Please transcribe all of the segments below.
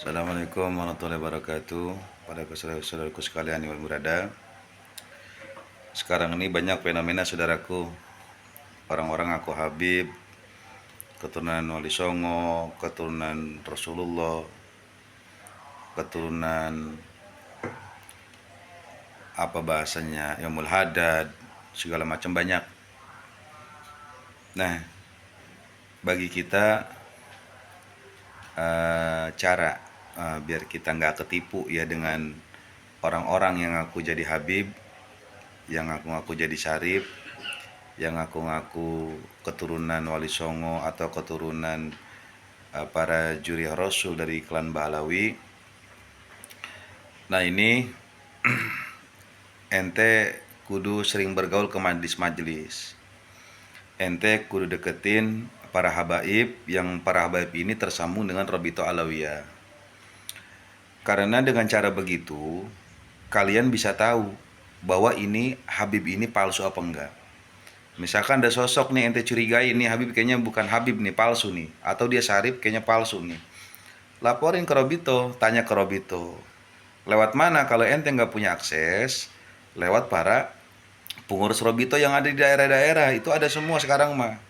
Assalamualaikum warahmatullahi wabarakatuh. Pada saudaraku sekalian yang berada, sekarang ini banyak fenomena saudaraku. Orang-orang ngaku Habib, keturunan Wali Songo, keturunan Rasulullah, keturunan apa bahasanya, Yaumul Hadad, segala macam banyak. Nah, bagi kita cara biar kita nggak ketipu ya dengan orang-orang yang ngaku jadi Habib, yang ngaku-ngaku jadi Syarif, yang ngaku-ngaku keturunan Wali Songo atau keturunan para juriah Rasul dari klan Bahlawi. Nah ini ente kudu sering bergaul ke majelis-majelis. Ente kudu deketin para habaib, yang para habaib ini tersambung dengan Robito Alawiyah. Karena dengan cara begitu kalian bisa tahu bahwa ini Habib ini palsu apa enggak. Misalkan ada sosok nih ente curigai, ini Habib kayaknya bukan Habib nih, palsu nih, atau dia Syarif kayaknya palsu nih, laporin ke Robito, tanya ke Robito. Lewat mana? Kalau ente nggak punya akses, lewat para pengurus Robito yang ada di daerah-daerah, itu ada semua sekarang mah.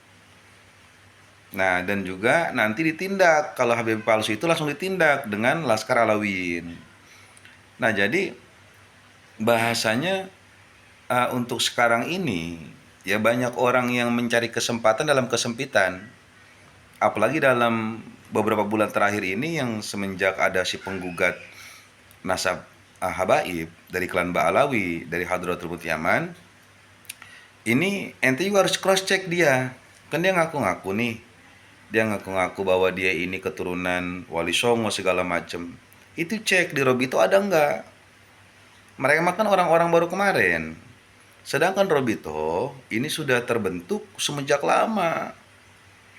Nah, dan juga nanti ditindak. Kalau Habib palsu itu langsung ditindak dengan Laskar Alawiyin. Nah, jadi bahasanya untuk sekarang ini ya banyak orang yang mencari kesempatan dalam kesempitan. Apalagi dalam beberapa bulan terakhir ini yang semenjak ada si penggugat nasab habaib dari klan Ba'alawi, dari Hadratul Yaman, ini ente juga harus cross check dia. Kan dia ngaku-ngaku nih, dia ngaku-ngaku bahwa dia ini keturunan Wali Songo segala macem. Itu cek di Robito ada enggak. Mereka makan orang-orang baru kemarin. Sedangkan Robito ini sudah terbentuk semenjak lama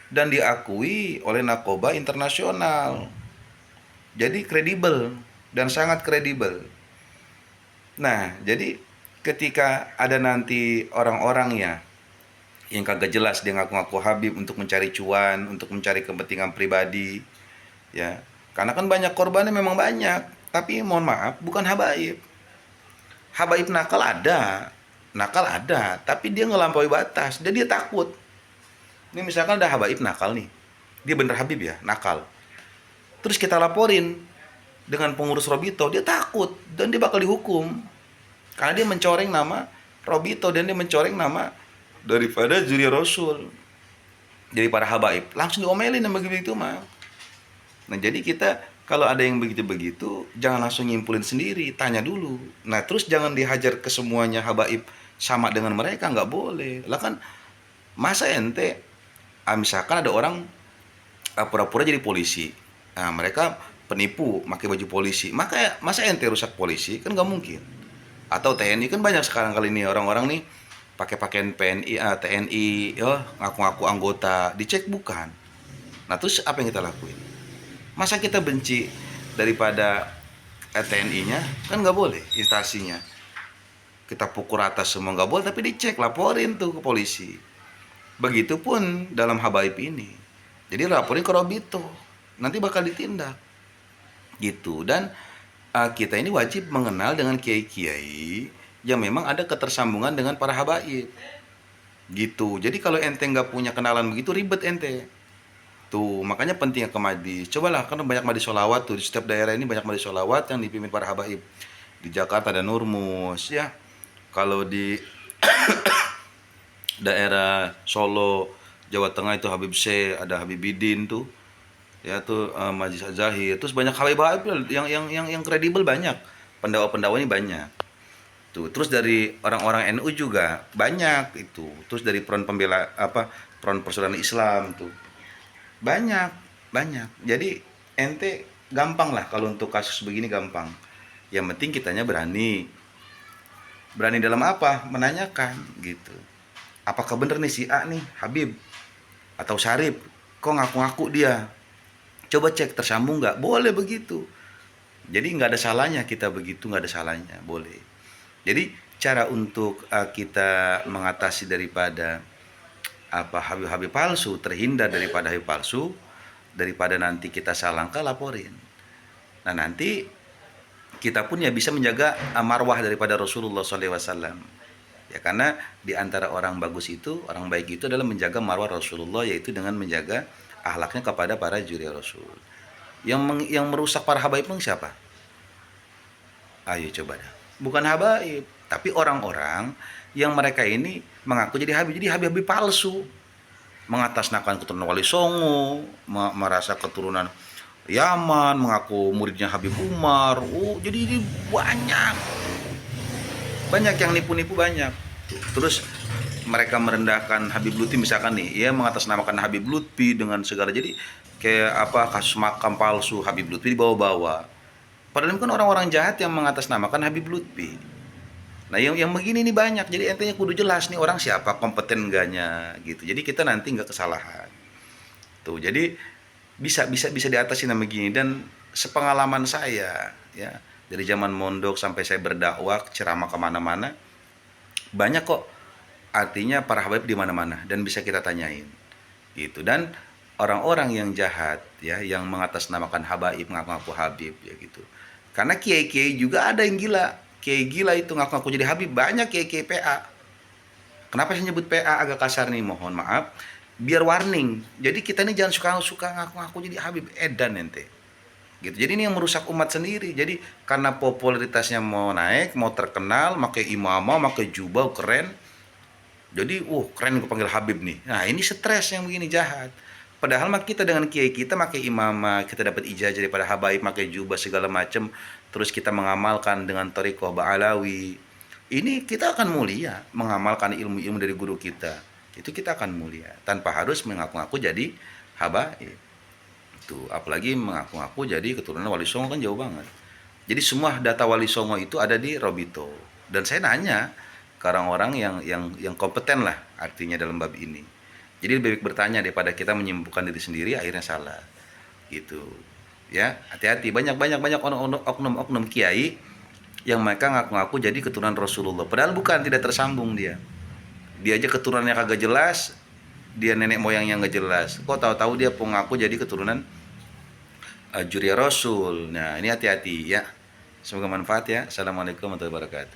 dan diakui oleh Narkoba Internasional. Jadi kredibel dan sangat kredibel. Nah, jadi ketika ada nanti orang-orang ya yang kagak jelas dia ngaku-ngaku Habib untuk mencari cuan, untuk mencari kepentingan pribadi, ya. Karena kan banyak korbannya, memang banyak, tapi mohon maaf bukan habaib. Habaib nakal ada, tapi dia ngelampaui batas, dan dia takut. Ini misalkan ada habaib nakal nih, dia bener Habib ya, nakal. Terus kita laporin dengan pengurus Robito, dia takut dan dia bakal dihukum. Karena dia mencoreng nama Robito dan dia mencoreng nama daripada juri Rasul. Jadi para habaib langsung diomelin sama begitu mah. Nah, jadi kita kalau ada yang begitu-begitu jangan langsung nyimpulin sendiri, tanya dulu. Nah, terus jangan dihajar ke semuanya habaib sama dengan mereka, nggak boleh. Lah kan masa ente misalkan ada orang pura-pura jadi polisi. Nah, mereka penipu pakai baju polisi. Masa ente rusak polisi? Kan nggak mungkin. Atau TNI, kan banyak sekarang kali ini orang-orang nih pakai pakaian PNI, TNI, ngaku-ngaku anggota, dicek bukan. Nah, terus apa yang kita lakuin? Masa kita benci daripada TNI-nya? Kan nggak boleh instansinya. Kita pukul rata semua nggak boleh, tapi dicek, laporin tuh ke polisi. Begitupun dalam habaib ini. Jadi laporin ke Robito, nanti bakal ditindak. Gitu. Dan kita ini wajib mengenal dengan kiai-kiai yang memang ada ketersambungan dengan para habaib. Gitu. Jadi kalau ente nggak punya kenalan begitu, ribet ente. Tuh, makanya pentingnya ke majlis. Cobalah, kan banyak majlis sholawat tuh. Di setiap daerah ini banyak majlis sholawat yang dipimpin para habaib. Di Jakarta ada Nurmus, ya. Kalau di daerah Solo, Jawa Tengah itu Habib C, ada Habibidin tuh. Ya tuh Majlis Zahir. Terus banyak habaib yang kredibel banyak. Pendawa-pendawa ini banyak. Tuh, terus dari orang-orang NU juga banyak itu. Terus dari front pembela front persaudaraan Islam tuh. Banyak, banyak. Jadi ente gampang lah kalau untuk kasus begini, gampang. Yang penting kitanya berani. Berani dalam apa? Menanyakan gitu. Apakah bener nih si A nih Habib atau Syarif? Kok ngaku-ngaku dia? Coba cek tersambung nggak? Boleh begitu. Jadi nggak ada salahnya kita begitu, nggak ada salahnya, boleh. Jadi cara untuk kita mengatasi daripada Habib palsu, terhindar daripada Habib palsu, daripada nanti kita salah langkah, laporin. Nah, nanti kita pun ya bisa menjaga marwah daripada Rasulullah SAW. Ya, karena di antara orang bagus itu, orang baik itu adalah menjaga marwah Rasulullah, yaitu dengan menjaga akhlaknya kepada para juri Rasul. Yang merusak para habaib pun siapa? Ayo coba dah. Bukan habaib, tapi orang-orang yang mereka ini mengaku jadi habib, jadi habib-habib palsu, mengatasnamakan keturunan Wali Songo, merasa keturunan Yaman, mengaku muridnya Habib Umar. Oh, jadi banyak yang nipu-nipu banyak. Terus mereka merendahkan Habib Lutfi misalkan nih, ya mengatasnamakan Habib Lutfi dengan segala, jadi kayak apa, kasus makam palsu Habib Lutfi dibawa-bawa. Padahal kan orang-orang jahat yang mengatasnamakan Habib Lutfi. Nah, yang begini nih banyak. Jadi ente kudu jelas nih orang siapa, kompeten enggaknya gitu. Jadi kita nanti nggak kesalahan. Tuh, jadi bisa diatasi nama gini. Dan sepengalaman saya ya, dari zaman mondok sampai saya berdakwah ceramah kemana-mana, banyak kok artinya para habaib di mana-mana dan bisa kita tanyain gitu. Dan orang-orang yang jahat ya, yang mengatasnamakan habaib, ngaku-ngaku habib ya gitu, karena kiai-kiai juga ada yang gila. Kiai gila itu ngaku-ngaku jadi habib, banyak kiai-kiai PA. Kenapa saya nyebut PA agak kasar nih, mohon maaf, biar warning. Jadi kita ini jangan suka ngaku-ngaku jadi habib, edan ente gitu. Jadi ini yang merusak umat sendiri. Jadi karena popularitasnya mau naik, mau terkenal, pakai imamah, pakai jubah keren, jadi keren gue panggil habib nih. Nah, ini stres yang begini, jahat. Padahal mah kita dengan kiai kita pakai imamah, kita dapat ijazah daripada habaib, pakai jubah segala macam, terus kita mengamalkan dengan thariqah Ba'alawi. Ini kita akan mulia, mengamalkan ilmu-ilmu dari guru kita. Itu kita akan mulia tanpa harus mengaku-ngaku jadi habaib. Itu apalagi mengaku-ngaku jadi keturunan Wali Songo, kan jauh banget. Jadi semua data Wali Songo itu ada di Robito. Dan saya nanya ke orang-orang yang kompeten lah artinya dalam bab ini. Jadi lebih baik bertanya daripada kita menyembuhkan diri sendiri akhirnya salah. Gitu. Ya, hati-hati, banyak oknum kiai yang mereka ngaku-ngaku jadi keturunan Rasulullah. Padahal bukan, tidak tersambung dia. Dia aja keturunannya kagak jelas, dia nenek moyangnya nggak jelas. Kok tahu-tahu dia pengaku jadi keturunan juri Rasul. Nah, ini hati-hati ya. Semoga manfaat ya. Assalamualaikum warahmatullahi wabarakatuh.